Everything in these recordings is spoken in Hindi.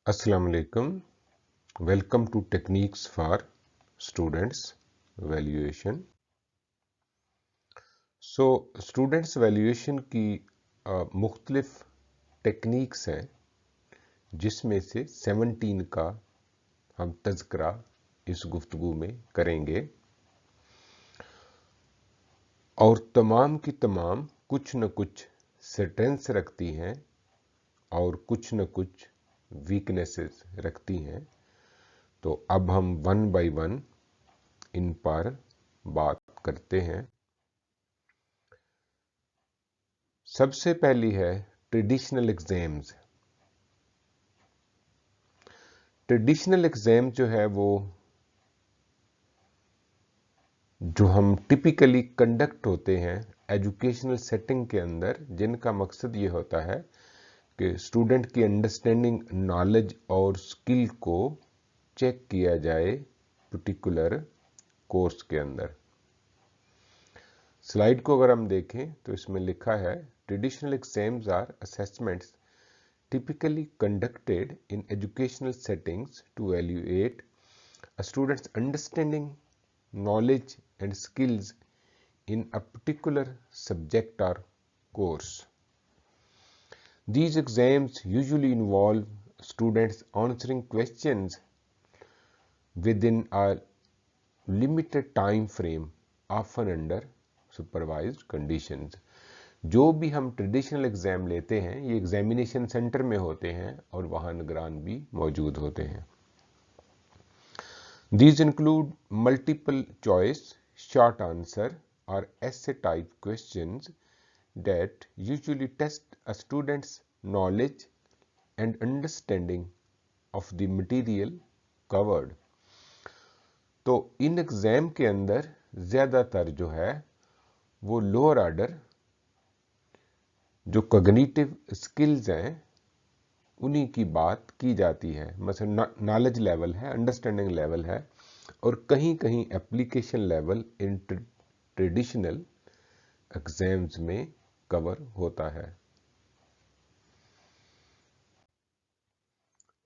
Assalamu alaikum. Welcome to Techniques for Students Valuation. Students Valuation की मुख्तलिफ टेक्निक्स हैं जिसमें से 17 का हम तज़किरा इस गुफ्तगू में करेंगे और तमाम की तमाम कुछ न कुछ स्ट्रेंथ्स रखती हैं और कुछ न कुछ वीकनेसेस रखती हैं। तो अब हम वन बाय वन इन पर बात करते हैं। सबसे पहली है ट्रेडिशनल एग्जाम्स। ट्रेडिशनल एग्जाम जो है वो जो हम टिपिकली कंडक्ट होते हैं एजुकेशनल सेटिंग के अंदर, जिनका मकसद ये होता है कि स्टूडेंट की अंडरस्टैंडिंग, नॉलेज और स्किल को चेक किया जाए पर्टिकुलर कोर्स के अंदर। स्लाइड को अगर हम देखें तो इसमें लिखा है traditional exams are assessments typically conducted in educational settings to evaluate a student's understanding, knowledge and skills in a particular subject or course. These exams usually involve students answering questions within a limited time frame, often under supervised conditions. जो भी हम ट्रेडिशनल एग्जाम लेते हैं ये एग्जामिनेशन सेंटर में होते हैं और वहां निगरान भी मौजूद होते हैं। These include multiple choice, short answer or essay type questions that usually test a student's knowledge and understanding of the material covered. तो इन एग्जाम के अंदर ज्यादातर जो है वो लोअर ऑर्डर जो कॉग्निटिव स्किल्स हैं उन्हीं की बात की जाती है। मतलब नॉलेज लेवल है, अंडरस्टैंडिंग लेवल है और कहीं कहीं application level in traditional exams में कवर होता है।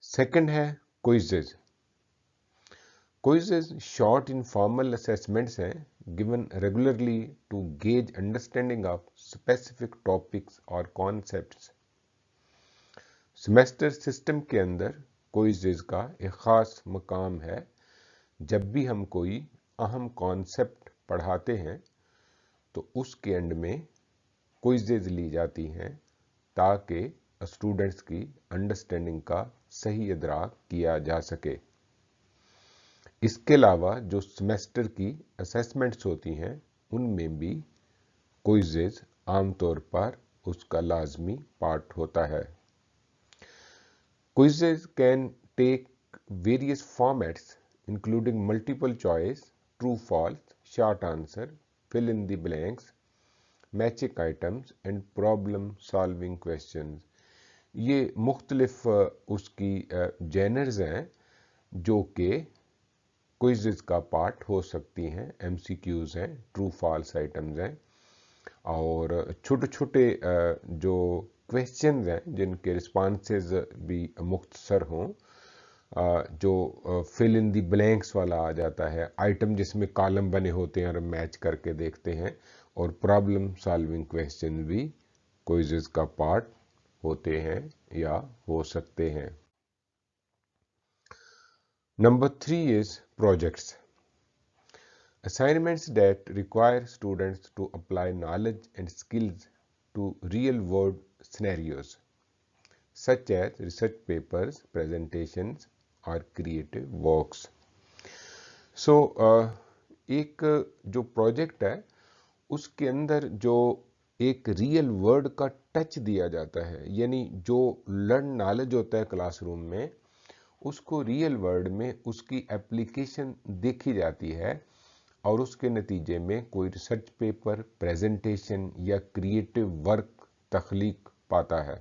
सेकंड है quizzes. Quizzes short informal assessments हैं given regularly to gauge understanding of specific topics और कॉन्सेप्ट्स। सेमेस्टर सिस्टम के अंदर क्विज़ेस का एक ख़ास मकाम है। जब भी हम कोई अहम कॉन्सेप्ट पढ़ाते हैं तो उसके एंड में क्विज़ेस ली जाती हैं ताकि स्टूडेंट्स की अंडरस्टैंडिंग का सही इदराक किया जा सके। इसके अलावा जो सेमेस्टर की असेसमेंट्स होती हैं उनमें भी क्विज़ेस आमतौर पर उसका लाजमी पार्ट होता है। Quizzes can take various formats including multiple choice, true false, short answer, fill in the blanks, matching items and problem solving questions. ये मुख्तलिफ उसकी जेनर्स हैं जो कि क्विज़ेस का पार्ट हो सकती हैं। MCQs हैं, ट्रू फॉल्स आइटम्स हैं और छोटे छोटे जो क्वेश्चंस हैं जिनके रिस्पॉन्सेज भी मुख्तसर हों, जो फिल इन दी ब्लैंक्स वाला आ जाता है, आइटम जिसमें कॉलम बने होते हैं और मैच करके देखते हैं, और प्रॉब्लम सॉल्विंग क्वेश्चन भी क्विज़ेस का पार्ट होते हैं या हो सकते हैं। Number 3 is projects. Assignments that require students to apply knowledge and skills to real-world scenarios, such as research papers, presentations, or creative works. So, एक जो प्रोजेक्ट है उसके अंदर जो एक रियल वर्ल्ड का टच दिया जाता है, यानी जो लर्न नॉलेज होता है क्लासरूम में उसको रियल वर्ल्ड में उसकी एप्लीकेशन देखी जाती है और उसके नतीजे में कोई रिसर्च पेपर, प्रेजेंटेशन या क्रिएटिव वर्क तख्लीक पाता है।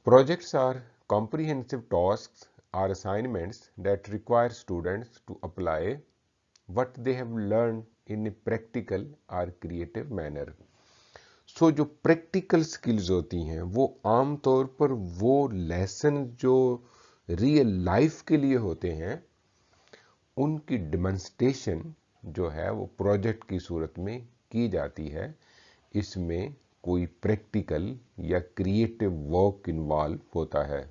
Projects are comprehensive tasks are assignments that require students to apply what they have learn in a practical और क्रिएटिव मैनर। सो जो प्रैक्टिकल स्किल्स होती हैं वो आमतौर पर वो लेसन जो रियल लाइफ के लिए होते हैं उनकी डेमोन्स्ट्रेशन जो है वो प्रोजेक्ट की सूरत में की जाती है। इसमें कोई प्रैक्टिकल या क्रिएटिव वर्क इन्वॉल्व होता है।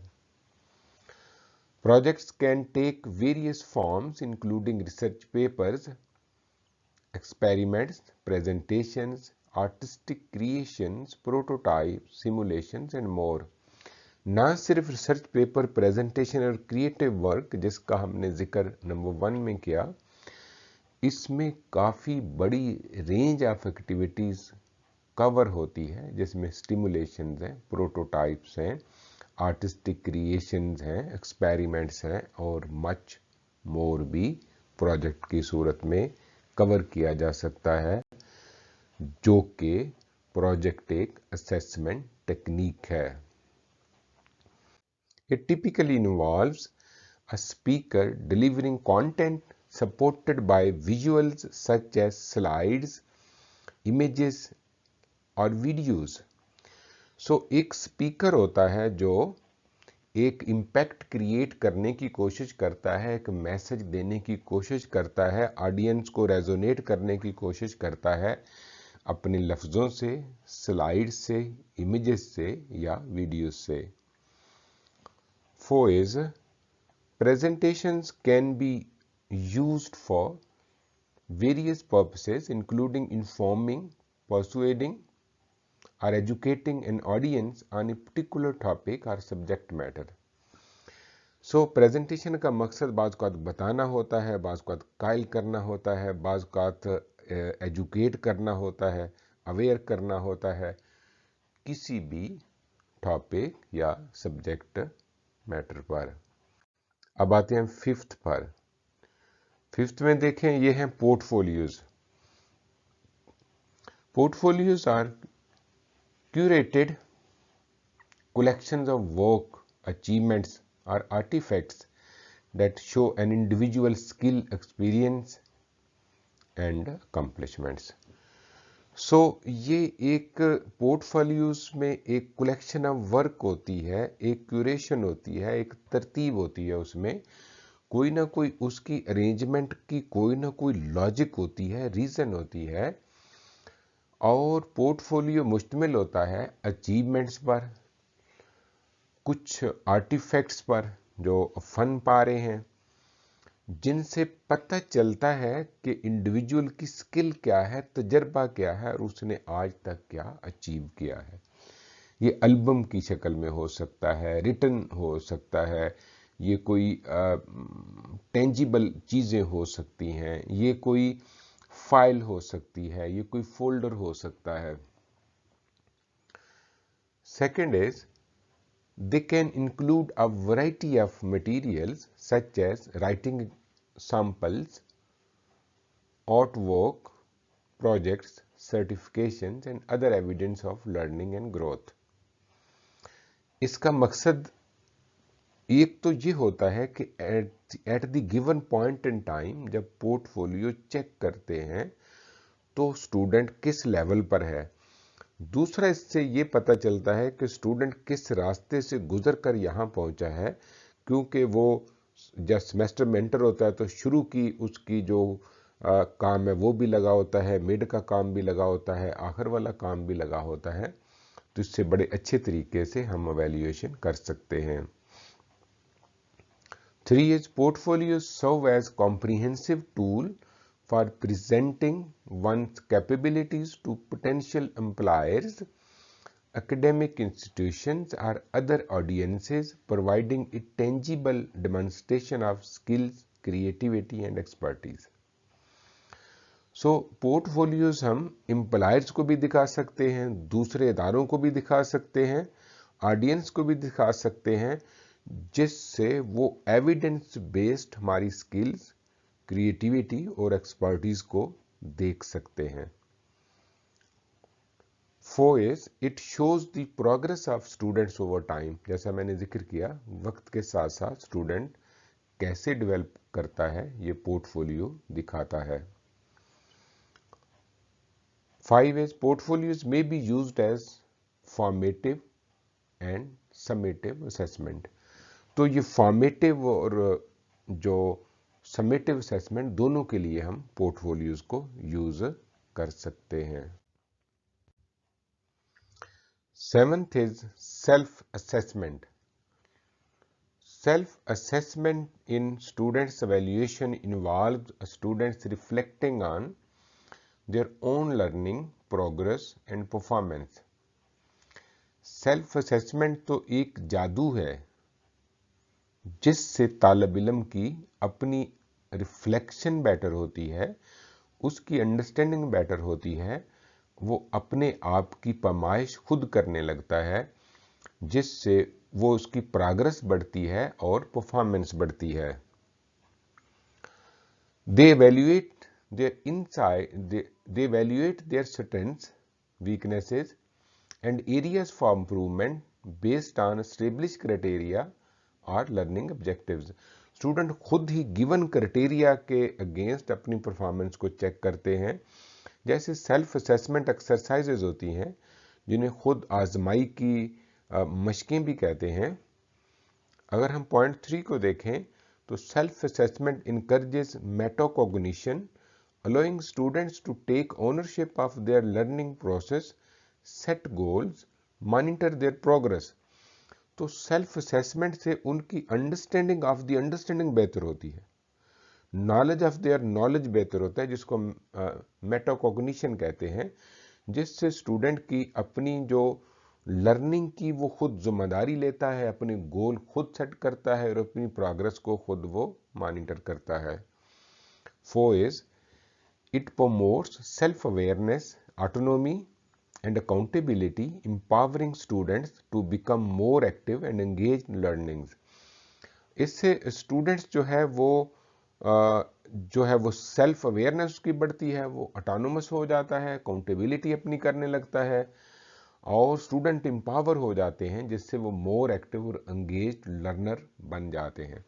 Projects can take various forms including research papers, experiments, presentations, artistic creations, prototypes, simulations and more। ना सिर्फ रिसर्च पेपर, प्रेजेंटेशन और क्रिएटिव वर्क जिसका हमने जिक्र नंबर 1 में किया, इसमें काफ़ी बड़ी रेंज ऑफ एक्टिविटीज़ कवर होती है जिसमें स्टिमुलेशंस हैं, प्रोटोटाइप्स हैं, आर्टिस्टिक क्रिएशंस हैं, एक्सपेरिमेंट्स हैं और मच मोर भी प्रोजेक्ट की सूरत में कवर किया जा सकता है, जो कि प्रोजेक्ट एक असेसमेंट टेक्निक है। It typically involves a speaker delivering content supported by visuals such as slides, images और वीडियोस। एक स्पीकर होता है जो एक इम्पैक्ट क्रिएट करने की कोशिश करता है, एक मैसेज देने की कोशिश करता है, ऑडियंस को रेजोनेट करने की कोशिश करता है अपने लफ्ज़ों से, स्लाइड से, इमेजेस से या वीडियोस से। 4 is presentations can be used for various purposes including informing, persuading or educating an audience on a particular topic or subject matter। Presentation का मकसद बाज़ औक़ात बताना होता है, बाज़ औक़ात कायल करना होता है, बाज़ औक़ात एजुकेट करना होता है, अवेयर करना होता है किसी भी टॉपिक या सब्जेक्ट मैटर पर। अब आते हैं 5th पर। 5th में देखें, ये हैं portfolios. Portfolios are curated collections of work, achievements or artifacts that show an individual skill, experience and accomplishments। ये एक पोर्टफोलियोज में एक कलेक्शन ऑफ वर्क होती है, एक क्यूरेशन होती है, एक तरतीब होती है, उसमें कोई ना कोई उसकी अरेंजमेंट की कोई ना कोई लॉजिक होती है, रीज़न होती है। और पोर्टफोलियो मुश्तमिल होता है अचीवमेंट्स पर, कुछ आर्टिफैक्ट्स पर जो फन पा रहे हैं, जिनसे पता चलता है कि इंडिविजुअल की स्किल क्या है, तजर्बा क्या है और उसने आज तक क्या अचीव किया है। ये एल्बम की शक्ल में हो सकता है, रिटन हो सकता है, ये कोई टेंजिबल चीज़ें हो सकती हैं, ये कोई फाइल हो सकती है, ये कोई फोल्डर हो सकता है। Second is they can include a variety of materials such as writing samples, artwork, projects, certifications and other evidence of learning and growth। इसका मकसद एक तो ये होता है कि at the given point in time जब पोर्टफोलियो चेक करते हैं तो स्टूडेंट किस लेवल पर है। दूसरा, इससे ये पता चलता है कि स्टूडेंट किस रास्ते से गुजर कर यहाँ पहुँचा है, क्योंकि वो जब सेमेस्टर में एंटर होता है तो शुरू की उसकी जो काम है वो भी लगा होता है, मिड का काम भी लगा होता है, आखिर वाला काम भी लगा होता है। तो इससे बड़े अच्छे तरीके से हम एवेल्यूएशन कर सकते हैं। 3 is portfolios serve as comprehensive tool for presenting one's capabilities to potential employers, academic institutions or other audiences, providing a tangible demonstration of skills, creativity and expertise। Portfolios हम एम्प्लॉयर्स को भी दिखा सकते हैं, दूसरे इदारों को भी दिखा सकते हैं, ऑडियंस को भी दिखा सकते हैं, जिससे वो एविडेंस बेस्ड हमारी स्किल्स, क्रिएटिविटी और एक्सपर्टीज को देख सकते हैं। 4 is it shows the progress of students over time। जैसा मैंने जिक्र किया, वक्त के साथ साथ स्टूडेंट कैसे डेवलप करता है ये पोर्टफोलियो दिखाता है। 5 is portfolios may be used as formative and summative assessment। तो ये फॉर्मेटिव और जो समेटिव असेसमेंट दोनों के लिए हम पोर्टफोलियोज को यूज कर सकते हैं। 7th is self assessment। Self assessment in students evaluation involves students reflecting on their own learning progress and performance। Self assessment तो एक जादू है जिससे तालिब इल्म की अपनी रिफ्लेक्शन बेटर होती है, उसकी अंडरस्टैंडिंग बेटर होती है, वो अपने आप की पैमाइश खुद करने लगता है, जिससे वो उसकी प्रोग्रेस बढ़ती है और परफॉर्मेंस बढ़ती है। They evaluate their strengths, weaknesses and areas for improvement based on established criteria और लर्निंग ऑब्जेक्टिव्स। स्टूडेंट खुद ही गिवन क्राइटेरिया के अगेंस्ट अपनी परफॉर्मेंस को चेक करते हैं। जैसे सेल्फ असेसमेंट एक्सरसाइजेज होती हैं जिन्हें खुद आजमाई की मशकें भी कहते हैं। अगर हम पॉइंट 3 को देखें तो self assessment encourages metacognition, allowing students to take ownership of their learning process, set goals, monitor their progress. तो सेल्फ असेसमेंट से उनकी अंडरस्टैंडिंग ऑफ द अंडरस्टैंडिंग बेहतर होती है, नॉलेज ऑफ देयर नॉलेज बेहतर होता है, जिसको मेटाकॉग्निशन कहते हैं, जिससे स्टूडेंट की अपनी जो लर्निंग की वो खुद जिम्मेदारी लेता है, अपने गोल खुद सेट करता है और अपनी प्रोग्रेस को खुद वो मॉनिटर करता है। 4 is it promotes self awareness, autonomy and accountability, empowering students to become more active and engaged in learning। इससे स्टूडेंट्स जो है वो सेल्फ अवेयरनेस उसकी बढ़ती है, वो ऑटोनोमस हो जाता है, अकाउंटेबिलिटी अपनी करने लगता है और स्टूडेंट एम्पावर हो जाते हैं, जिससे वो मोर एक्टिव और एंगेज्ड लर्नर बन जाते हैं।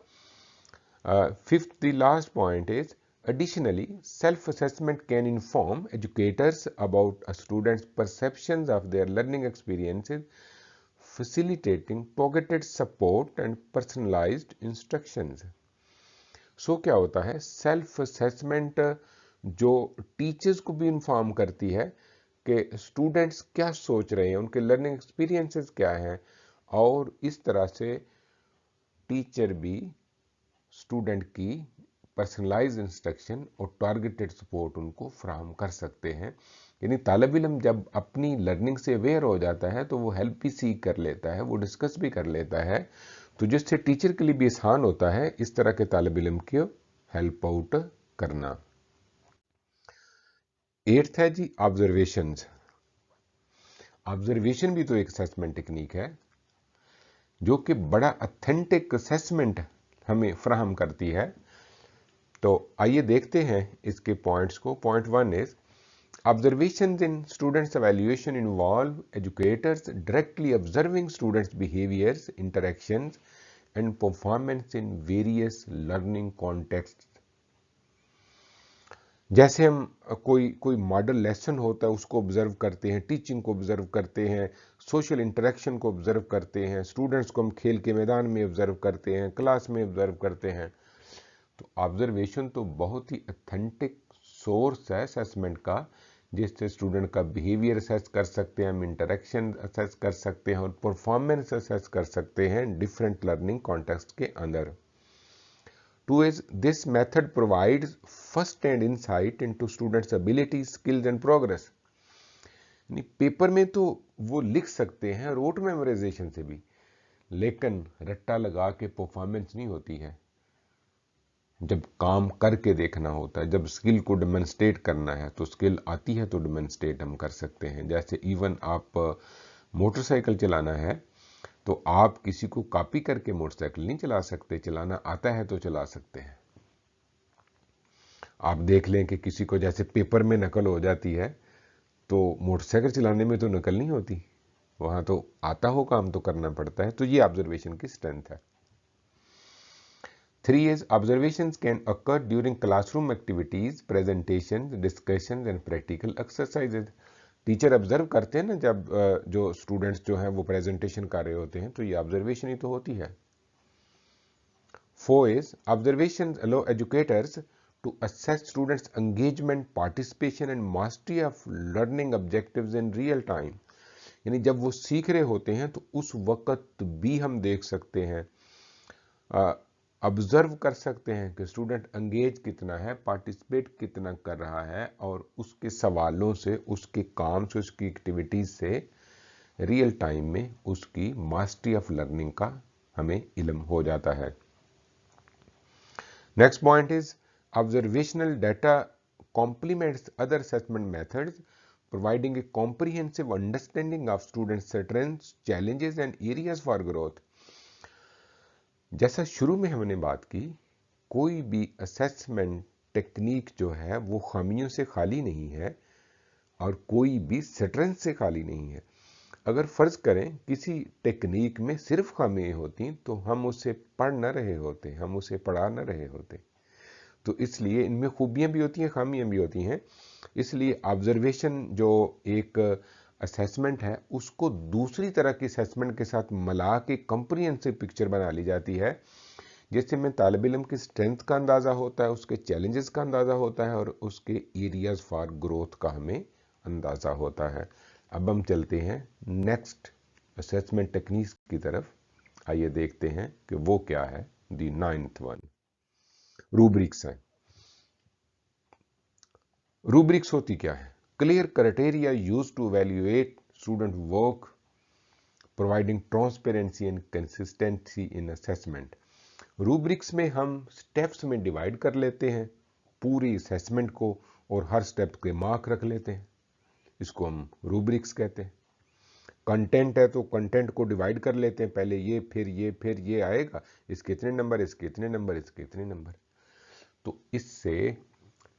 5th the last point is additionally self-assessment can inform educators about a student's perceptions of their learning experiences, facilitating targeted support and personalized instructions। सो क्या होता है, सेल्फ असेसमेंट जो टीचर्स को भी इन्फॉर्म करती है कि स्टूडेंट्स क्या सोच रहे हैं, उनके लर्निंग एक्सपीरियंसेस क्या हैं, और इस तरह से टीचर भी स्टूडेंट की पर्सनलाइज इंस्ट्रक्शन और टारगेटेड सपोर्ट उनको फ्राहम कर सकते हैं। यानी तालिब इल्म जब अपनी लर्निंग से अवेयर हो जाता है तो वो हेल्प भी सीख कर लेता है, वो डिस्कस भी कर लेता है, तो जिससे टीचर के लिए भी आसान होता है इस तरह के तालिब इल्म की हेल्प आउट करना। 8th है जी ऑब्जर्वेशंस। ऑब्जर्वेशन भी तो एक असेसमेंट टेक्निक है जो कि बड़ा ऑथेंटिक असेसमेंट हमें फ्राहम करती है। तो आइए देखते हैं इसके पॉइंट्स को। Point 1 is observations in students evaluation involve educators directly observing students behaviours, interactions and performance in various learning context. जैसे हम कोई मॉडल लेसन होता है उसको ऑब्जर्व करते हैं, टीचिंग को ऑब्जर्व करते हैं, सोशल इंटरेक्शन को ऑब्जर्व करते हैं, स्टूडेंट्स को हम खेल के मैदान में ऑब्जर्व करते हैं, क्लास में ऑब्जर्व करते हैं। तो ऑब्जर्वेशन तो बहुत ही ऑथेंटिक सोर्स है असेसमेंट का, जिससे स्टूडेंट का बिहेवियर असेस कर सकते हैं, हम इंटरेक्शन असेस कर सकते हैं और परफॉर्मेंस असेस कर सकते हैं डिफरेंट लर्निंग कॉन्टेक्स्ट के अंदर। 2 is this method provides first-hand insight into students' abilities, skills and progress। यानी पेपर में तो वो लिख सकते हैं रोट मेमोराइजेशन से भी, लेकिन रट्टा लगा के परफॉर्मेंस नहीं होती है। जब काम करके देखना होता है, जब स्किल को डेमोन्स्ट्रेट करना है, तो स्किल आती है तो डेमोन्स्ट्रेट हम कर सकते हैं। जैसे इवन आप मोटरसाइकिल चलाना है तो आप किसी को कॉपी करके मोटरसाइकिल नहीं चला सकते, चलाना आता है तो चला सकते हैं। आप देख लें कि किसी को जैसे पेपर में नकल हो जाती है तो मोटरसाइकिल चलाने में तो नकल नहीं होती, वहां तो आता हो काम तो करना पड़ता है। तो ये ऑब्जर्वेशन की स्ट्रेंथ है। 3 is observations can occur during classroom activities, presentations, discussions and practical exercises. Teacher observe करते हैं ना जब जो स्टूडेंट्स जो हैं वो प्रेजेंटेशन कर रहे होते हैं, तो ये ऑब्जर्वेशन ही तो होती है। 4 is observations allow educators to assess students engagement, participation and mastery of learning objectives in real time। यानी जब वो सीख रहे होते हैं तो उस वक्त भी हम देख सकते हैं, ऑब्जर्व कर सकते हैं कि स्टूडेंट एंगेज कितना है, पार्टिसिपेट कितना कर रहा है, और उसके सवालों से, उसके काम से, उसकी एक्टिविटीज से रियल टाइम में उसकी मास्टरी ऑफ लर्निंग का हमें इल्म हो जाता है। Next point is observational data complements other assessment methods, providing a comprehensive understanding of students' strengths, challenges and areas for growth। जैसा शुरू में हमने बात की, कोई भी असेसमेंट टेक्निक जो है वो खामियों से खाली नहीं है और कोई भी स्ट्रेंथ से खाली नहीं है। अगर फर्ज करें किसी टेक्निक में सिर्फ खामियां होती तो हम उसे पढ़ न रहे होते, हम उसे पढ़ा न रहे होते। तो इसलिए इनमें खूबियां भी होती हैं, खामियां भी होती हैं। इसलिए ऑब्जर्वेशन जो एक असेसमेंट है उसको दूसरी तरह की असेसमेंट के साथ मिला के कंप्रिहेंसिव पिक्चर बना ली जाती है, जिससे में तालिब इल्म की स्ट्रेंथ का अंदाज़ा होता है, उसके चैलेंजेस का अंदाज़ा होता है और उसके एरियाज फॉर ग्रोथ का हमें अंदाज़ा होता है। अब हम चलते हैं नेक्स्ट असेसमेंट टेक्निक्स की तरफ। आइए देखते हैं कि वो क्या है। दी 9th वन रूब्रिक्स है। रूब्रिक्स होती क्या है? Clear criteria use to evaluate student work, providing transparency and consistency in assessment. Rubrics में हम स्टेप्स में डिवाइड कर लेते हैं पूरी असेसमेंट को और हर स्टेप के मार्क रख लेते हैं, इसको हम रूब्रिक्स कहते हैं। कंटेंट है तो कंटेंट को डिवाइड कर लेते हैं, पहले ये फिर ये आएगा, इसके इतने नंबर, इसके इतने नंबर, इसके इतने नंबर। तो इससे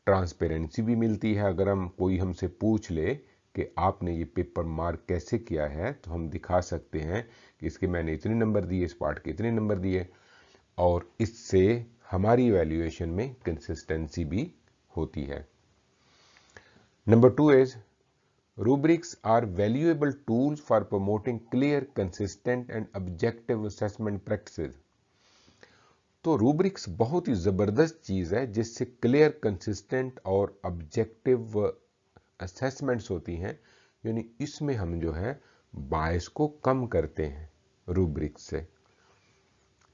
ट्रांसपेरेंसी भी मिलती है। अगर हम कोई हमसे पूछ ले कि आपने ये पेपर मार्क कैसे किया है, तो हम दिखा सकते हैं कि इसके मैंने इतने नंबर दिए, इस पार्ट के इतने नंबर दिए, और इससे हमारी इवैल्यूएशन में कंसिस्टेंसी भी होती है। Number 2 is rubrics are valuable tools for promoting clear, consistent and objective assessment practices. तो रूब्रिक्स बहुत ही ज़बरदस्त चीज़ है जिससे क्लियर, कंसिस्टेंट और ऑब्जेक्टिव असेसमेंट्स होती हैं। यानी इसमें हम जो है बायस को कम करते हैं रूब्रिक्स से।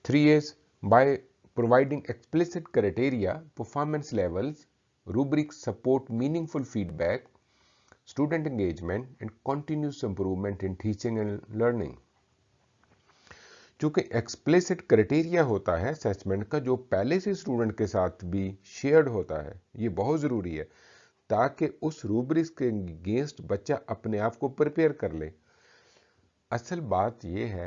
3 is by providing explicit criteria, performance levels, rubrics support meaningful feedback, student engagement and continuous improvement in teaching and learning। चूंकि एक्सप्लिसिट क्राइटेरिया होता है असेसमेंट का, जो पहले से स्टूडेंट के साथ भी शेयर्ड होता है, ये बहुत ज़रूरी है ताकि उस रूब्रिक्स के अगेंस्ट बच्चा अपने आप को प्रिपेयर कर ले। असल बात यह है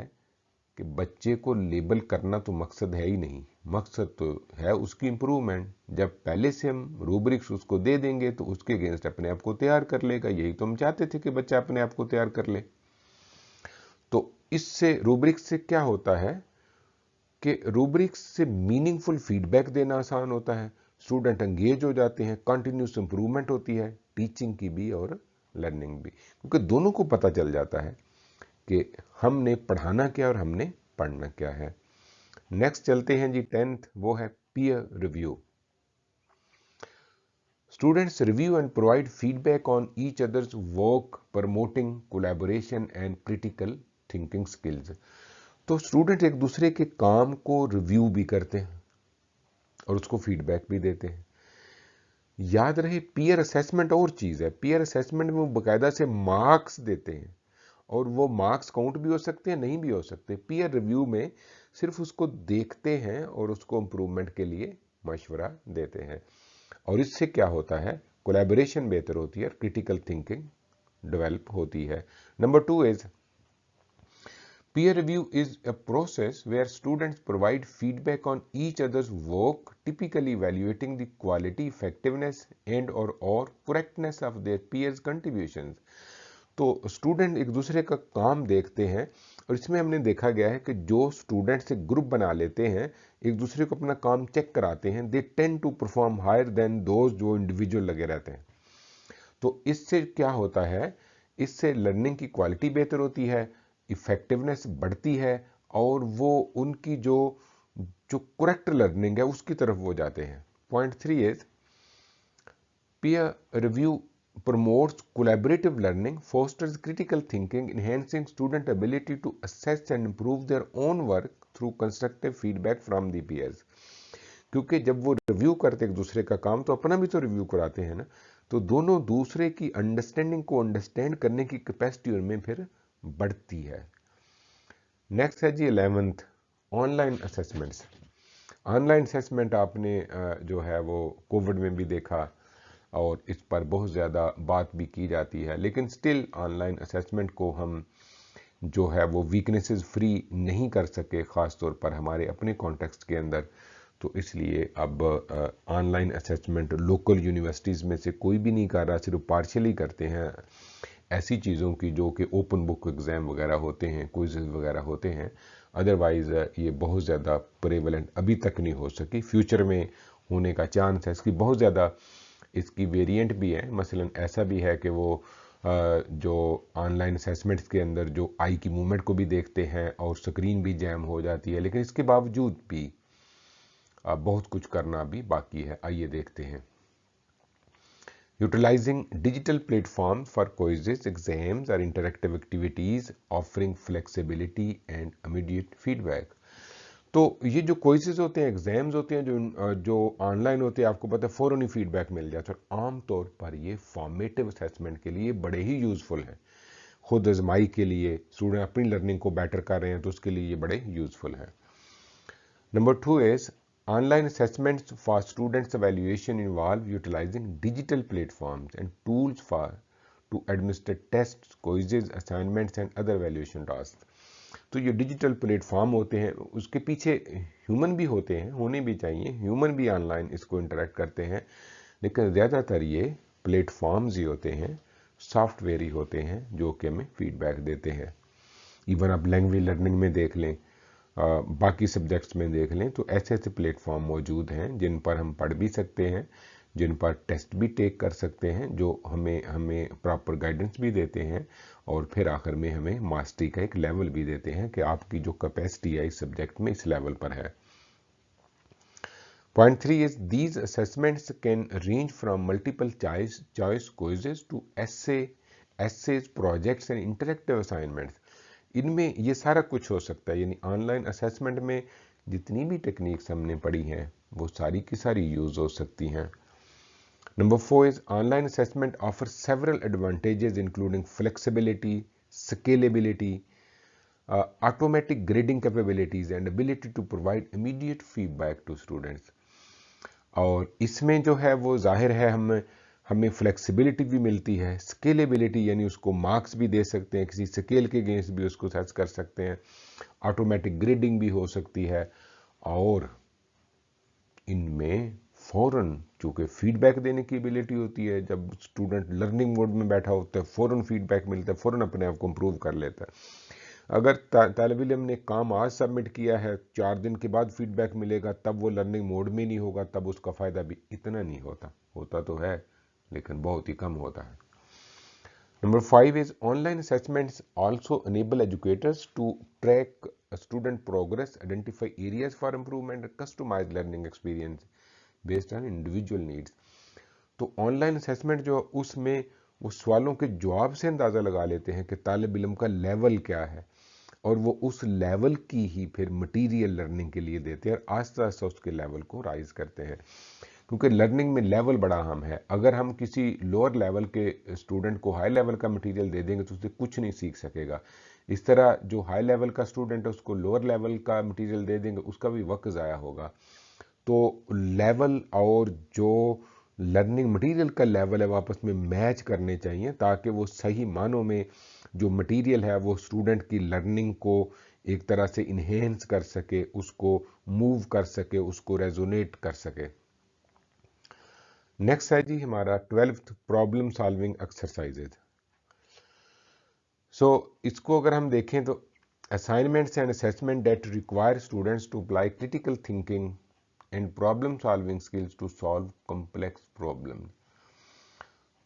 कि बच्चे को लेबल करना तो मकसद है ही नहीं, मकसद तो है उसकी इम्प्रूवमेंट। जब पहले से हम रूब्रिक्स उसको दे देंगे तो उसके अगेंस्ट अपने आप को तैयार कर लेगा। यही तो हम चाहते थे कि बच्चा अपने आप को तैयार कर ले। तो इससे रूब्रिक्स से क्या होता है कि रूब्रिक्स से मीनिंगफुल फीडबैक देना आसान होता है, स्टूडेंट एंगेज हो जाते हैं, कंटिन्यूस इंप्रूवमेंट होती है टीचिंग की भी और लर्निंग भी, क्योंकि दोनों को पता चल जाता है कि हमने पढ़ाना क्या और हमने पढ़ना क्या है। नेक्स्ट चलते हैं जी 10th, वो है peer review. Students review and provide feedback on each others work, promoting collaboration and critical thinking skills. तो स्टूडेंट एक दूसरे के काम को रिव्यू भी करते हैं और उसको फीडबैक भी देते हैं। याद रहे पीयर असेसमेंट और चीज़ है, पीयर असेसमेंट में वो बाकायदा से मार्क्स देते हैं और वो मार्क्स काउंट भी हो सकते हैं, नहीं भी हो सकते। पीयर रिव्यू में सिर्फ उसको देखते हैं और उसको इम्प्रूवमेंट के लिए मशवरा देते हैं, और इससे क्या होता है, कोलैबोरेशन बेहतर होती है और क्रिटिकल थिंकिंग डेवलप होती है। Number 2 is peer review is a process where students provide feedback on each other's work, typically evaluating the quality, effectiveness and or correctness of their peers' contributions। तो स्टूडेंट एक दूसरे का काम देखते हैं और इसमें हमने देखा गया है कि जो स्टूडेंट्स एक ग्रुप बना लेते हैं, एक दूसरे को अपना काम चेक कराते हैं, they tend to perform higher than those जो इंडिविजुअल लगे रहते हैं। तो इससे क्या होता है, इससे लर्निंग की क्वालिटी बेहतर होती है, इफेक्टिवनेस बढ़ती है, और वो उनकी जो जो करेक्ट लर्निंग है उसकी तरफ वो जाते हैं। Point 3 is peer review promotes collaborative learning, fosters critical thinking, enhancing student ability to assess and improve their own work through constructive feedback from the peers। क्योंकि जब वो रिव्यू करते एक दूसरे का काम, तो अपना भी तो रिव्यू कराते हैं ना, तो दोनों दूसरे की अंडरस्टैंडिंग को अंडरस्टैंड करने की कैपेसिटी उनमें फिर बढ़ती है। नेक्स्ट है जी 11th, online assessments. Online assessment आपने जो है वो कोविड में भी देखा, और इस पर बहुत ज़्यादा बात भी की जाती है, लेकिन स्टिल ऑनलाइन असेसमेंट को हम जो है वो वीकनेसेस फ्री नहीं कर सके, ख़ास तौर पर हमारे अपने कॉन्टेक्स्ट के अंदर। तो इसलिए अब ऑनलाइन असेसमेंट लोकल यूनिवर्सिटीज़ में से कोई भी नहीं कर रहा, सिर्फ पार्शियली करते हैं ऐसी चीज़ों की जो कि ओपन बुक एग्ज़ाम वगैरह होते हैं, क्विज़ वगैरह होते हैं। अदरवाइज़ ये बहुत ज़्यादा प्रेवलेंट अभी तक नहीं हो सकी, फ्यूचर में होने का चांस है। इसकी बहुत ज़्यादा इसकी वेरिएंट भी है, मसलन ऐसा भी है कि वो जो ऑनलाइन असेसमेंट्स के अंदर जो आई की मूवमेंट को भी देखते हैं और स्क्रीन भी जैम हो जाती है, लेकिन इसके बावजूद भी बहुत कुछ करना भी बाकी है। आइए देखते हैं। Utilizing digital platforms for quizzes, exams or interactive activities offering flexibility and immediate feedback। तो ये जो क्विज़ेस होते हैं, एग्जाम्स होते हैं, जो ऑनलाइन होते हैं, आपको पता है फ़ौरन ही फीडबैक मिल जाता है। आमतौर पर ये फॉर्मेटिव असेसमेंट के लिए बड़े ही यूज़फुल हैं। खुद आजमाई के लिए स्टूडेंट अपनी लर्निंग को बेटर कर रहे हैं तो उसके लिए ये बड़े यूज़फुल हैं। Number 2 is online assessments for students evaluation involve utilizing digital platforms and tools for to administer tests, quizzes, assignments and other evaluation tasks। तो ये डिजिटल प्लेटफॉर्म होते हैं, उसके पीछे ह्यूमन भी होते हैं, होने भी चाहिए, ह्यूमन भी ऑनलाइन इसको इंटरेक्ट करते हैं, लेकिन ज़्यादातर ये प्लेटफॉर्म्स ही होते हैं, सॉफ्टवेयर ही होते हैं जो कि हमें फीडबैक देते हैं। इवन आप लैंग्वेज लर्निंग में देख लें, बाकी सब्जेक्ट्स में देख लें, तो ऐसे ऐसे प्लेटफॉर्म मौजूद हैं जिन पर हम पढ़ भी सकते हैं, जिन पर टेस्ट भी टेक कर सकते हैं, जो हमें प्रॉपर गाइडेंस भी देते हैं, और फिर आखिर में हमें मास्टरी का एक लेवल भी देते हैं कि आपकी जो कैपेसिटी है इस सब्जेक्ट में इस लेवल पर है। Point 3 is these assessments can range from multiple choice quizzes to essays, projects and interactive assignments. इनमें ये सारा कुछ हो सकता है, यानी ऑनलाइन असेसमेंट में जितनी भी टेक्निक्स हमने पढ़ी हैं वो सारी की सारी यूज़ हो सकती हैं। Number 4 is online assessment offers several advantages including flexibility, scalability, automatic grading capabilities and ability to provide immediate feedback to students। और इसमें जो है वो जाहिर है हमें फ्लेक्सिबिलिटी भी मिलती है, स्केलेबिलिटी यानी उसको मार्क्स भी दे सकते हैं, किसी स्केल के अगेंस्ट भी उसको सर्च कर सकते हैं, ऑटोमेटिक ग्रेडिंग भी हो सकती है, और इनमें फ़ौरन चूँकि फीडबैक देने की एबिलिटी होती है। जब स्टूडेंट लर्निंग मोड में बैठा होता है फ़ौरन फीडबैक मिलता है, फ़ौरन अपने आप को इम्प्रूव कर लेता है। अगर तालिब इल्म ने काम आज सबमिट किया है, 4 दिन के बाद फीडबैक मिलेगा, तब वो लर्निंग मोड में नहीं होगा, तब उसका फ़ायदा भी इतना नहीं होता, होता तो है लेकिन बहुत ही कम होता है। Number 5 is online assessments also enable educators to track student progress, identify areas for improvement, and customize learning experience based on individual needs। तो ऑनलाइन असेसमेंट जो उसमें वो सवालों के जवाब से अंदाज़ा लगा लेते हैं कि तालिब इल्म का लेवल क्या है, और वो उस लेवल की ही फिर मटीरियल लर्निंग के लिए देते हैं, और आस्ता आस्ता उसके लेवल को राइज करते हैं। क्योंकि लर्निंग में लेवल बड़ा अहम है। अगर हम किसी लोअर लेवल के स्टूडेंट को हाई लेवल का मटेरियल दे देंगे तो उससे कुछ नहीं सीख सकेगा। इस तरह जो हाई लेवल का स्टूडेंट है उसको लोअर लेवल का मटेरियल दे देंगे, उसका भी वक्त ज़ाया होगा। तो लेवल और जो लर्निंग मटेरियल का लेवल है वो आपस में मैच करने चाहिए, ताकि वो सही मानों में जो मटेरियल है वो स्टूडेंट की लर्निंग को एक तरह से इन्हेंस कर सके, उसको मूव कर सके, उसको रेजोनेट कर सके। नेक्स्ट है जी हमारा 12th प्रॉब्लम सॉल्विंग एक्सरसाइजेज। सो इसको अगर हम देखें तो assignments and assessment that require students to apply critical thinking and problem solving skills to solve complex problems.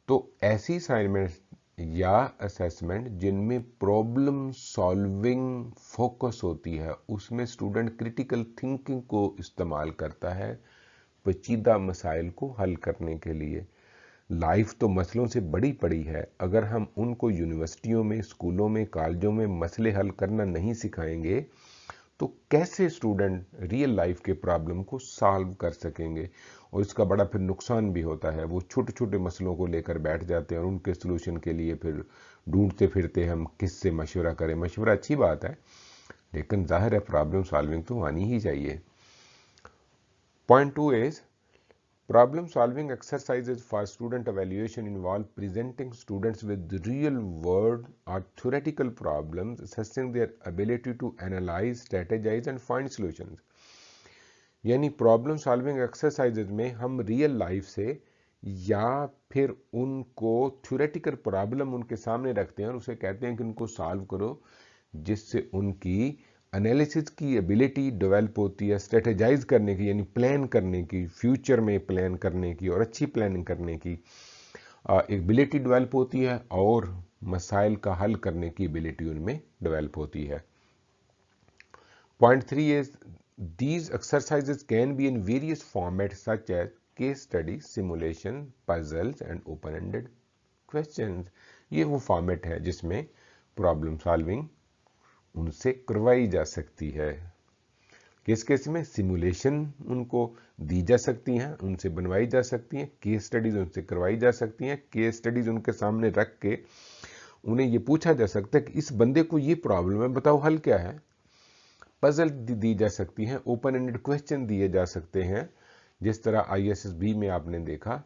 तो ऐसी असाइनमेंट या असेसमेंट जिनमें प्रॉब्लम सॉल्विंग फोकस होती है, उसमें स्टूडेंट क्रिटिकल थिंकिंग को इस्तेमाल करता है पेचीदा मसाइल को हल करने के लिए। लाइफ तो मसलों से बड़ी पड़ी है, अगर हम उनको यूनिवर्सिटियों में, स्कूलों में, कॉलेजों में मसले हल करना नहीं सिखाएंगे तो कैसे स्टूडेंट रियल लाइफ के प्रॉब्लम को सॉल्व कर सकेंगे। और इसका बड़ा फिर नुकसान भी होता है, वो छोटे छोटे मसलों को लेकर बैठ जाते हैं और उनके सोल्यूशन के लिए फिर ढूंढते फिरते हम किससे मशवरा करें। मशवरा अच्छी बात है, लेकिन जाहिर है प्रॉब्लम सॉल्विंग तो आनी ही चाहिए। Point 2 is problem solving exercises for student evaluation involve presenting students with real world or theoretical problems, assessing their ability to analyze, strategize and find solutions। यानी प्रॉब्लम सॉल्विंग एक्सरसाइजेज में हम रियल लाइफ से या फिर उनको थ्योरेटिकल प्रॉब्लम उनके सामने रखते हैं और उसे कहते हैं कि उनको सॉल्व करो, जिससे उनकी एनालिसिस की एबिलिटी डेवलप होती है, स्ट्रेटेजाइज करने की यानी प्लान करने की, फ्यूचर में प्लान करने की और अच्छी प्लानिंग करने की एबिलिटी डेवलप होती है और मसाइल का हल करने की एबिलिटी उनमें डेवलप होती है। Point 3 is these exercises can be in various formats such as case study, simulation, puzzles and open-ended questions। ये वो फॉर्मेट है जिसमें प्रॉब्लम सॉल्विंग उनसे करवाई जा सकती है। किस केस में? सिमुलेशन उनको दी जा सकती हैं, उनसे बनवाई जा सकती हैं, केस स्टडीज उनसे करवाई जा सकती हैं। केस स्टडीज उनके सामने रख के उन्हें ये पूछा जा सकता है कि इस बंदे को ये प्रॉब्लम है, बताओ हल क्या है। पजल दी जा सकती हैं, ओपन एंडेड क्वेश्चन दिए जा सकते हैं, जिस तरह ISSB में आपने देखा।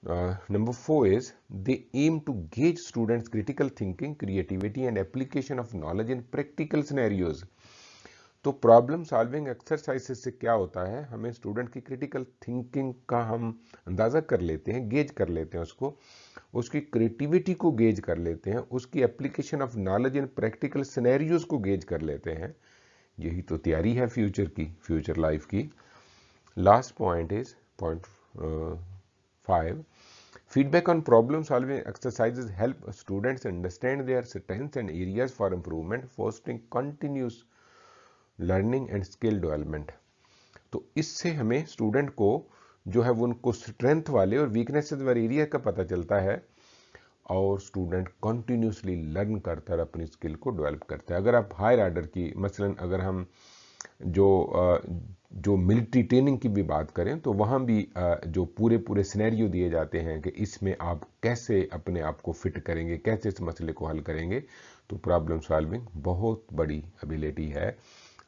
Number 4 is they aim to gauge students critical thinking, creativity and application of knowledge in practical scenarios. तो प्रॉब्लम सॉल्विंग एक्सरसाइजेस से क्या होता है, हमें स्टूडेंट की क्रिटिकल थिंकिंग का हम अंदाजा कर लेते हैं, गेज कर लेते हैं उसको, उसकी क्रिएटिविटी को गेज कर लेते हैं, उसकी application of knowledge in practical scenarios को गेज कर लेते हैं। यही तो तैयारी है फ्यूचर की, फ्यूचर लाइफ की। Last point is point 5, feedback on problem solving exercises help students understand their strengths and areas for improvement, fostering continuous learning and skill development। तो इससे हमें स्टूडेंट को जो है वो उनको स्ट्रेंथ वाले और वीकनेसेस वाले एरिया का पता चलता है और स्टूडेंट कंटिन्यूसली लर्न करता है, अपनी स्किल को डेवलप करता है। अगर आप हायर ऑर्डर की, मसलन अगर हम जो मिलिट्री ट्रेनिंग की भी बात करें तो वहाँ भी जो पूरे सिनेरियो दिए जाते हैं कि इसमें आप कैसे अपने आप को फिट करेंगे, कैसे इस मसले को हल करेंगे। तो प्रॉब्लम सॉल्विंग बहुत बड़ी एबिलिटी है,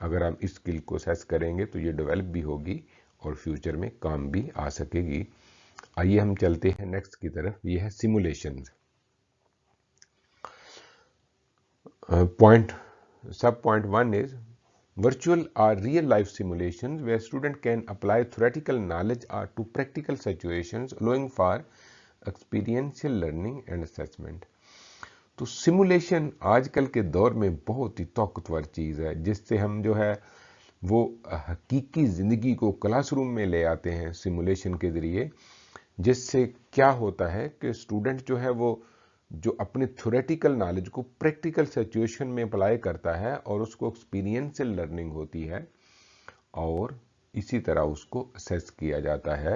अगर हम इस स्किल को असेस करेंगे तो ये डेवलप भी होगी और फ्यूचर में काम भी आ सकेगी। आइए हम चलते हैं नेक्स्ट की तरफ, ये है simulations. Sub point 1 is virtual or real life simulations where student can apply theoretical knowledge or to practical situations, allowing for experiential learning and assessment। तो सिमुलेशन आजकल के दौर में बहुत ही ताकतवर चीज़ है, जिससे हम जो है वो हकीकी ज़िंदगी को क्लासरूम में ले आते हैं सिमुलेशन के ज़रिए। जिससे क्या होता है कि स्टूडेंट जो है वो जो अपने थ्योरेटिकल नॉलेज को प्रैक्टिकल सिचुएशन में अप्लाई करता है और उसको एक्सपीरियंशियल लर्निंग होती है और इसी तरह उसको असेस किया जाता है।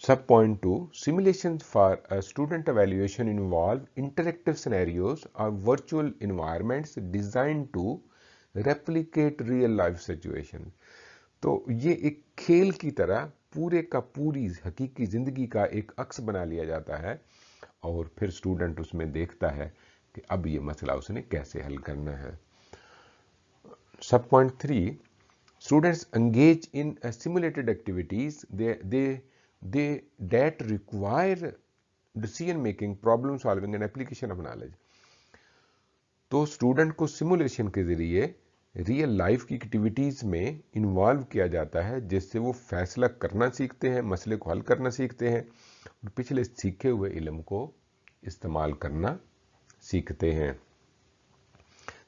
सब point 2, simulations for a student evaluation involve interactive scenarios or virtual environments designed to replicate real life situations। तो ये एक खेल की तरह पूरे का पूरी हकीकी जिंदगी का एक अक्स बना लिया जाता है और फिर स्टूडेंट उसमें देखता है कि अब ये मसला उसने कैसे हल करना है। सब point 3, students engage in simulated activities they that require decision making, problem solving and application of knowledge। तो स्टूडेंट को सिमुलेशन के जरिए रियल लाइफ की एक्टिविटीज में इन्वॉल्व किया जाता है, जिससे वो फैसला करना सीखते हैं, मसले को हल करना सीखते हैं और पिछले सीखे हुए इल्म को इस्तेमाल करना सीखते हैं।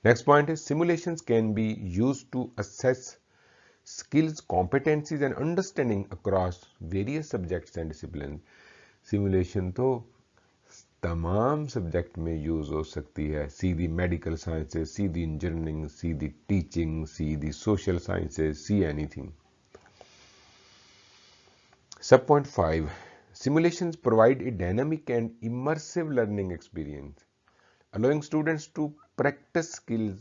नेक्स्ट पॉइंट है simulations can be used to assess skills, competencies and understanding across various subjects and disciplines. Simulation तो तमाम सब्जेक्ट में यूज हो सकती है, सीधी मेडिकल साइंसेज, सीधी इंजीनियरिंग, सीधी टीचिंग, सीधी social sciences, see anything. Sub point 5 simulations provide a dynamic and immersive learning experience, allowing students to practice skills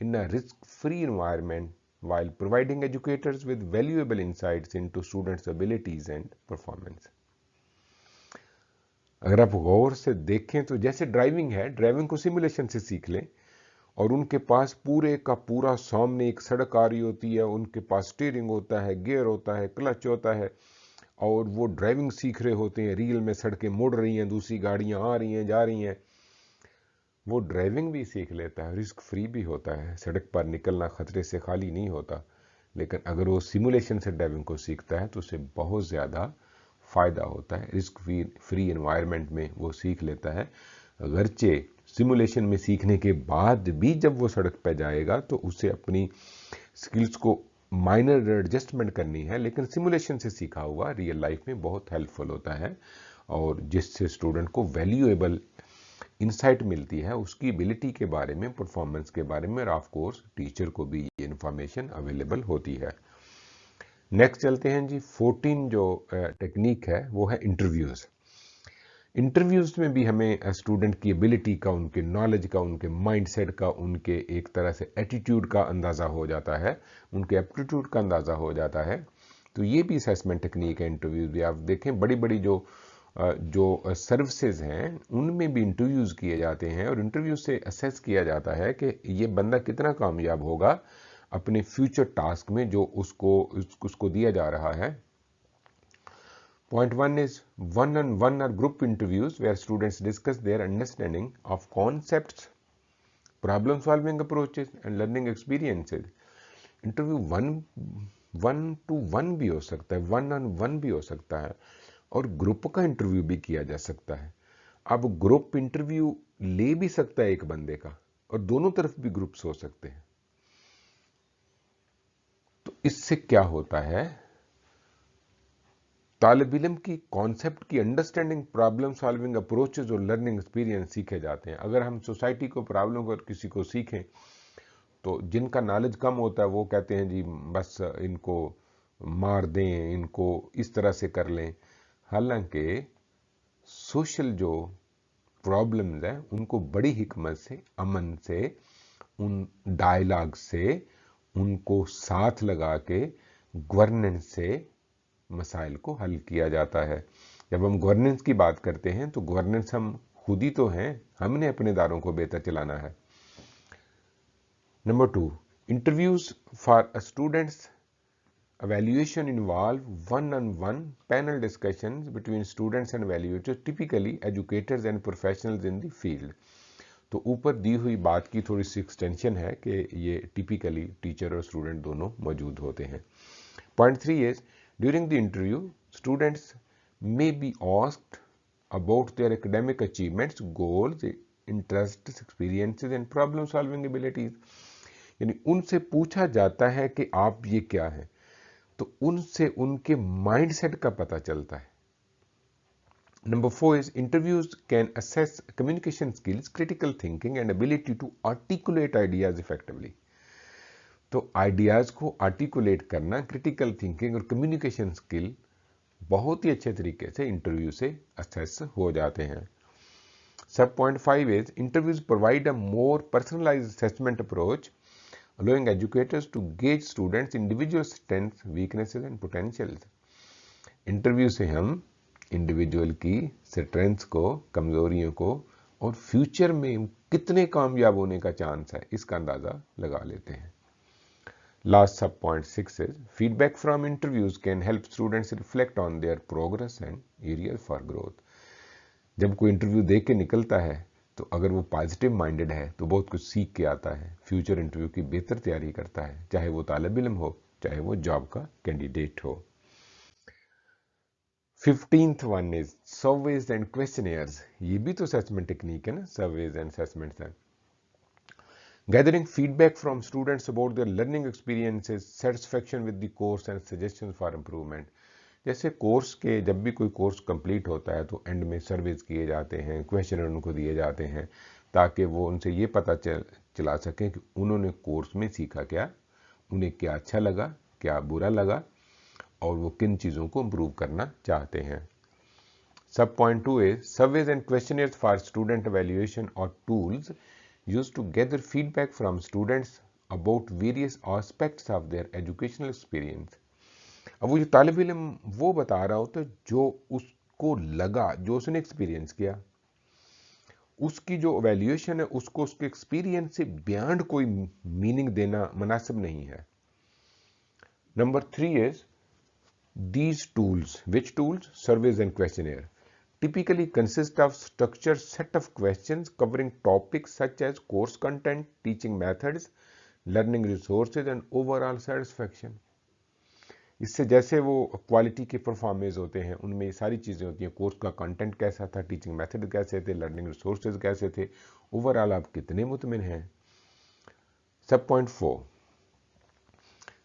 in a risk-free environment while providing educators with valuable insights into students' abilities and performance. अगर आप गौर से देखें तो जैसे ड्राइविंग है, ड्राइविंग को सिमुलेशन से सीख लें और उनके पास पूरे का पूरा सामने एक सड़क आ रही होती है, उनके पास स्टीयरिंग होता है, गियर होता है, क्लच होता है और वो ड्राइविंग सीख रहे होते हैं, रियल में सड़कें मुड़ रही हैं, दूसरी गाड़ियां आ रही हैं, जा रही हैं, वो ड्राइविंग भी सीख लेता है, रिस्क फ्री भी होता है, सड़क पर निकलना खतरे से खाली नहीं होता। लेकिन अगर वो सिमुलेशन से ड्राइविंग को सीखता है तो उसे बहुत ज़्यादा फ़ायदा होता है, रिस्क फ्री एनवायरनमेंट में वो सीख लेता है। अगरचे सिमुलेशन में सीखने के बाद भी जब वो सड़क पर जाएगा तो उसे अपनी स्किल्स को माइनर एडजस्टमेंट करनी है, लेकिन सिमुलेशन से सीखा हुआ रियल लाइफ में बहुत हेल्पफुल होता है और जिससे स्टूडेंट को वैल्यूएबल इंसाइट मिलती है उसकी एबिलिटी के बारे में, परफॉर्मेंस के बारे में और ऑफ कोर्स टीचर को भी ये इन्फॉर्मेशन अवेलेबल होती है। नेक्स्ट चलते हैं जी, 14 जो टेक्निक है वो है इंटरव्यूज़। इंटरव्यूज़ में भी हमें स्टूडेंट की एबिलिटी का, उनके नॉलेज का, उनके माइंडसेट का, उनके एक तरह से एटीट्यूड का अंदाज़ा हो जाता है, उनके एप्टीट्यूड का अंदाज़ा हो जाता है। तो ये भी असेसमेंट टेक्निक है इंटरव्यूज़ भी। आप देखें बड़ी बड़ी जो सर्विसेज हैं उनमें भी इंटरव्यूज़ किए जाते हैं और इंटरव्यू से असेस किया जाता है कि ये बंदा कितना कामयाब होगा अपने फ्यूचर टास्क में जो उसको दिया जा रहा है। पॉइंट 1 इज 1-on-1 और group interviews where students discuss their understanding of concepts, problem solving approaches and learning experiences. Interview 1-to-1 भी हो सकता है, 1-on-1 भी हो सकता है और ग्रुप का इंटरव्यू भी किया जा सकता है। अब ग्रुप इंटरव्यू ले भी सकता है एक बंदे का और दोनों तरफ भी ग्रुप्स हो सकते हैं। तो इससे क्या होता है, तालिब इल्म की कॉन्सेप्ट की अंडरस्टैंडिंग, प्रॉब्लम सॉल्विंग अप्रोचेज और लर्निंग एक्सपीरियंस सीखे जाते हैं। अगर हम सोसाइटी को, प्रॉब्लम को, किसी को सीखें तो जिनका नॉलेज कम होता है वो कहते हैं जी बस इनको मार दें, इनको इस तरह से कर लें। हालांकि सोशल जो प्रॉब्लम्स हैं उनको बड़ी हिकमत से, अमन से, उन डायलॉग से, उनको साथ लगा के गवर्नेंस से मसाइल को हल किया जाता है। जब हम गवर्नेंस की बात करते हैं तो गवर्नेंस हम खुद ही तो हैं, हमने अपने इदारों को बेहतर चलाना है। Number 2, interviews for students evaluation involve one-on-one panel discussions between students and evaluators, typically educators and professionals in the field. तो ऊपर दी हुई बात की थोड़ी सी एक्सटेंशन है कि ये टिपिकली टीचर और स्टूडेंट दोनों मौजूद होते हैं। Point 3 is during the interview students may be asked about their academic achievements, goals, interests, experiences and problem solving abilities. यानी उनसे पूछा जाता है कि आप ये क्या है, तो उनसे उनके माइंडसेट का पता चलता है। Number 4 is interviews can assess communication skills, critical thinking and ability to articulate ideas effectively. तो आइडियाज को आर्टिकुलेट करना, क्रिटिकल थिंकिंग और कम्युनिकेशन स्किल बहुत ही अच्छे तरीके से इंटरव्यू से असेस हो जाते हैं। Sub point 5 is interviews provide a more personalised assessment approach, allowing educators to gauge students' individual strengths, weaknesses and potentials. Interview से हम इंडिविजुअल की स्ट्रेंथ्स को, कमजोरियों को और फ्यूचर में कितने कामयाब होने का चांस है इसका अंदाजा लगा लेते हैं। लास्ट सब point 6 is feedback from interviews can help students reflect on their progress and areas for growth. जब कोई इंटरव्यू दे के निकलता है तो अगर वो पॉजिटिव माइंडेड है तो बहुत कुछ सीख के आता है, फ्यूचर इंटरव्यू की बेहतर तैयारी करता है, चाहे वो तालिब इल्म हो, चाहे वो जॉब का कैंडिडेट हो। 15th one is surveys and questionnaires. ये भी तो असेसमेंट टेक्निक है ना, सर्वेज एंड असेसमेंट्स है। Gathering feedback from students about their learning experiences, satisfaction with the course and suggestions for improvement। जैसे कोर्स के जब भी कोई कोर्स कंप्लीट होता है तो एंड में सर्वेज किए जाते हैं, क्वेश्चन उनको दिए जाते हैं, ताकि वो उनसे ये पता चला सकें कि उन्होंने कोर्स में सीखा क्या, उन्हें क्या अच्छा लगा, क्या बुरा लगा, और वो किन चीज़ों को इम्प्रूव करना चाहते हैं। Sub point 2 is surveys and questionnaires for student evaluation or tools used to gather feedback from students about various aspects of their educational experience। अब वो जो तालिब इल्म वो बता रहा होता है जो उसको लगा, जो उसने एक्सपीरियंस किया, उसकी जो वैल्यूएशन है उसको उसके एक्सपीरियंस से बियॉन्ड कोई मीनिंग देना मुनासिब नहीं है। Number 3 is these tools, which tools? Surveys and questionnaire typically consist of structured set of questions covering topics such as course content, teaching methods, learning resources and overall satisfaction। इससे जैसे वो क्वालिटी के परफॉर्मेंस होते हैं उनमें ये सारी चीज़ें होती हैं, कोर्स का कंटेंट कैसा था, टीचिंग मेथड कैसे थे, लर्निंग रिसोर्सेज कैसे थे, ओवरऑल आप कितने मुतमिन हैं। Sub point 4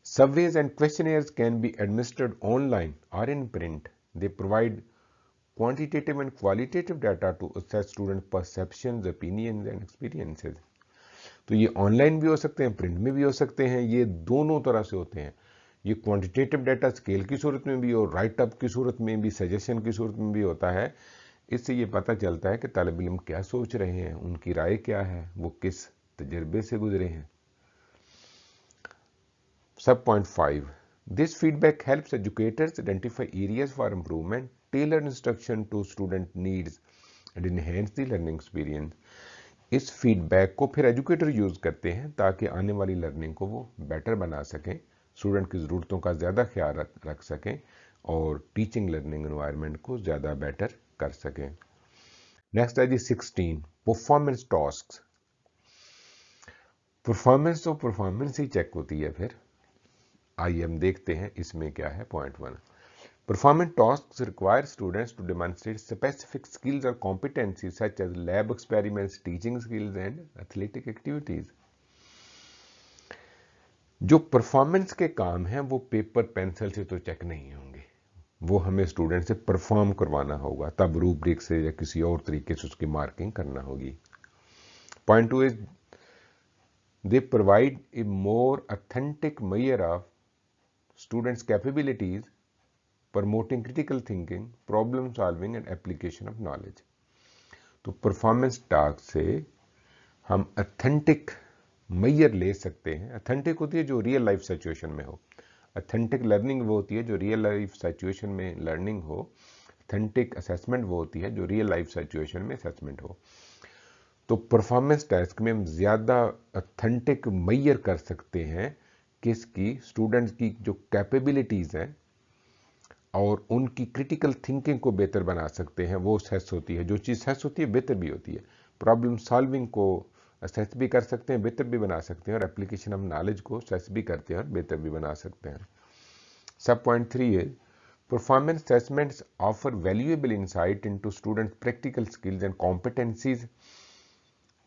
surveys and questionnaires can be administered online or in print। They provide quantitative and qualitative data to assess student perceptions, opinions and experiences। तो ये ऑनलाइन भी हो सकते हैं, प्रिंट में भी हो सकते हैं, ये दोनों तरह से होते हैं। ये क्वांटिटेटिव डाटा स्केल की सूरत में भी और राइट अप की सूरत में भी, सजेशन की सूरत में भी होता है। इससे ये पता चलता है कि तालिब इल्म क्या सोच रहे हैं, उनकी राय क्या है, वो किस तजर्बे से गुजरे हैं। Sub point 5 this feedback helps educators identify areas for improvement, tailor instruction to student needs and enhance the learning experience. इस फीडबैक को फिर एजुकेटर यूज़ करते हैं ताकि आने वाली लर्निंग को वो बेटर बना सकें, स्टूडेंट की ज़रूरतों का ज़्यादा ख्याल रख सकें और टीचिंग लर्निंग एनवायरनमेंट को ज़्यादा बेटर कर सकें। नेक्स्ट है जी 16 परफॉर्मेंस टास्क। परफॉर्मेंस तो परफॉर्मेंस ही चेक होती है। फिर आइए हम देखते हैं इसमें क्या है। Point 1 performance tasks require students to demonstrate specific skills or competencies such as lab experiments, teaching skills and athletic activities। जो परफॉर्मेंस के काम हैं वो पेपर पेंसिल से तो चेक नहीं होंगे, वो हमें स्टूडेंट से परफॉर्म करवाना होगा, तब रूब्रिक से या किसी और तरीके से उसकी मार्किंग करना होगी। Point 2 is they provide a more authentic measure of students capabilities, promoting critical thinking, problem solving and application of knowledge. तो परफॉर्मेंस टास्क से हम ऑथेंटिक मेजर ले सकते हैं। ऑथेंटिक होती है जो रियल लाइफ सिचुएशन में हो, ऑथेंटिक लर्निंग वो होती है जो रियल लाइफ सिचुएशन में लर्निंग हो, ऑथेंटिक असेसमेंट वो होती है जो रियल लाइफ सिचुएशन में असेसमेंट हो। तो परफॉर्मेंस टास्क में हम ज़्यादा ऑथेंटिक मेजर कर सकते हैं किसकी, स्टूडेंट्स की जो कैपेबिलिटीज़ हैं और उनकी क्रिटिकल थिंकिंग को बेहतर बना सकते हैं। वो असेस होती है, जो चीज़ असेस होती है बेहतर भी होती है। प्रॉब्लम सॉल्विंग को असेस भी कर सकते हैं, बेहतर भी बना सकते हैं, और एप्लीकेशन ऑफ नॉलेज को असेस भी करते हैं और बेहतर भी बना सकते हैं। सब पॉइंट 3 है performance assessments offer valuable insight into students practical skills and competencies,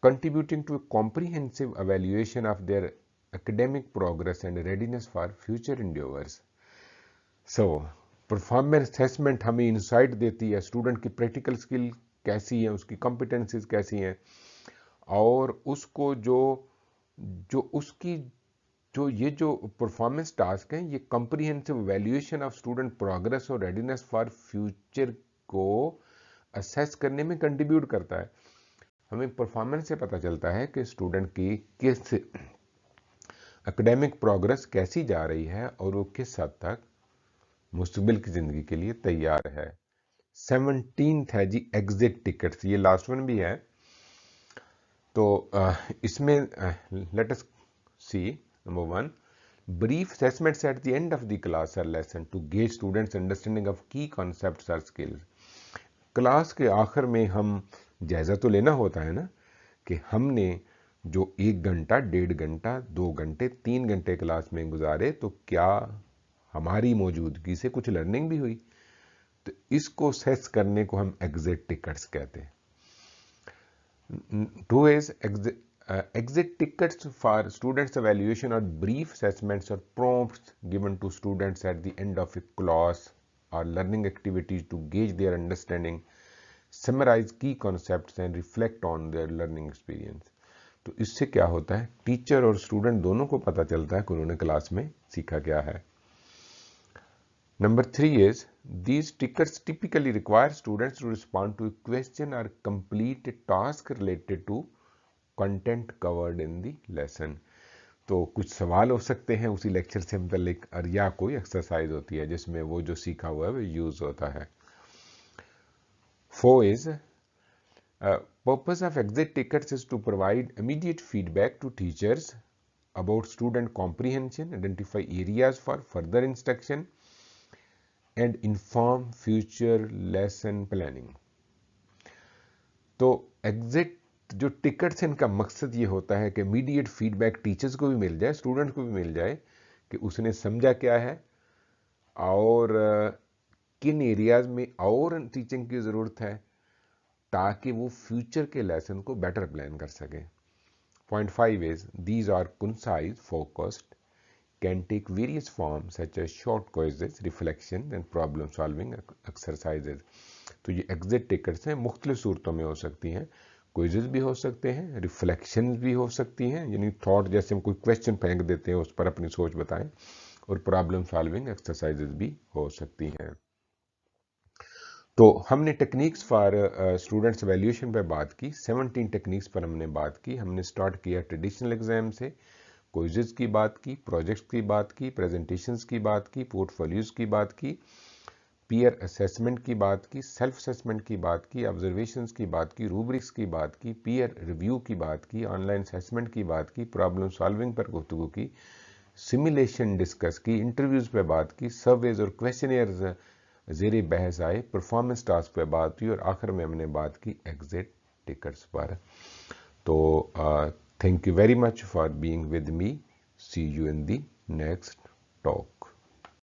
contributing to a comprehensive evaluation of their academic progress and readiness for future endeavors। So, performance assessment हमें इंसाइट देती है स्टूडेंट की प्रैक्टिकल स्किल कैसी है, उसकी कॉम्पिटेंसीज कैसी हैं, और उसको जो उसकी जो परफॉर्मेंस टास्क हैं ये comprehensive valuation of student progress और रेडीनेस फॉर फ्यूचर को असेस करने में कंट्रीब्यूट करता है। हमें परफॉर्मेंस से पता चलता है कि स्टूडेंट की किस एकेडमिक प्रोग्रेस कैसी जा रही है और वो किस हद तक मुस्तकबिल की ज़िंदगी के लिए तैयार है। 17th है जी एग्जिट टिकट्स, ये लास्ट वन भी है। तो इसमें let us see number 1 brief assessments at the end of the class और lesson to gauge students understanding of key concepts और स्किल्स। क्लास के आखिर में हम जायज़ा तो लेना होता है ना कि हमने जो 1 घंटा, 1.5 घंटा, 2 घंटे, 3 घंटे क्लास में गुजारे तो क्या हमारी मौजूदगी से कुछ लर्निंग भी हुई। तो इसको सेस करने को हम एग्जिट टिकट्स कहते हैं। Two is exit tickets for students evaluation or brief assessments or prompts given to students at the end of a class or learning activities to gauge their understanding, summarize key concepts and reflect on their learning experience। तो इससे क्या होता है, टीचर और स्टूडेंट दोनों को पता चलता है कि उन्होंने क्लास में सीखा क्या है। Number 3 is these tickets typically require students to respond to a question or complete a task related to content covered in the lesson. तो कुछ सवाल हो सकते हैं उसी लेक्चर से मुतल्लिक, और या कोई एक्सरसाइज होती है जिसमें वो जो सीखा हुआ है वो यूज होता है। 4 is purpose of exit tickets is to provide immediate feedback to teachers about student comprehension, identify areas for further instruction and inform future lesson planning। तो एग्जिट जो टिकट्स, इनका मकसद ये होता है कि इमीडिएट फीडबैक टीचर्स को भी मिल जाए, स्टूडेंट को भी मिल जाए कि उसने समझा क्या है और किन एरियाज में और टीचिंग की ज़रूरत है, ताकि वो फ्यूचर के लेसन को बेटर प्लान कर सके। Point 5 is these are concise, focused, can take various forms such as short quizzes, reflection and problem solving exercises. तो ये एग्जिट टिकट्स हैं, मुख्तलिफ सूरतों में हो सकती हैं। क्विज़ेस भी हो सकते हैं, रिफ्लेक्शन भी हो सकती हैं, यानी थॉट, जैसे हम कोई क्वेश्चन फेंक देते हैं उस पर अपनी सोच बताएं, और प्रॉब्लम सॉल्विंग एक्सरसाइजेज भी हो सकती हैं। तो हमने टेक्निक्स फॉर स्टूडेंट्स एवेल्यूएशन पर बात की, 17 टेक्निक्स पर हमने बात की। हमने स्टार्ट किया ट्रेडिशनल एग्जाम से, क्विज़ेस की बात की, प्रोजेक्ट्स की बात की, प्रेजेंटेशंस की बात की, पोर्टफोलियोज की बात की, पीयर असेसमेंट की बात की, सेल्फ असेसमेंट की बात की, ऑब्जर्वेशंस की बात की, रूब्रिक्स की बात की, पीयर रिव्यू की बात की, ऑनलाइन असेसमेंट की बात की, प्रॉब्लम सॉल्विंग पर गुफ्तगू की, सिमुलेशन डिस्कस की, इंटरव्यूज पे बात की, सर्वेज और क्वेश्चनियर्स ज़ेरे बहस आए, परफॉर्मेंस टास्क पे बात हुई, और आखिर में हमने बात की एग्जिट टिकट्स पर। तो thank you very much for being with me, see you in the next talk.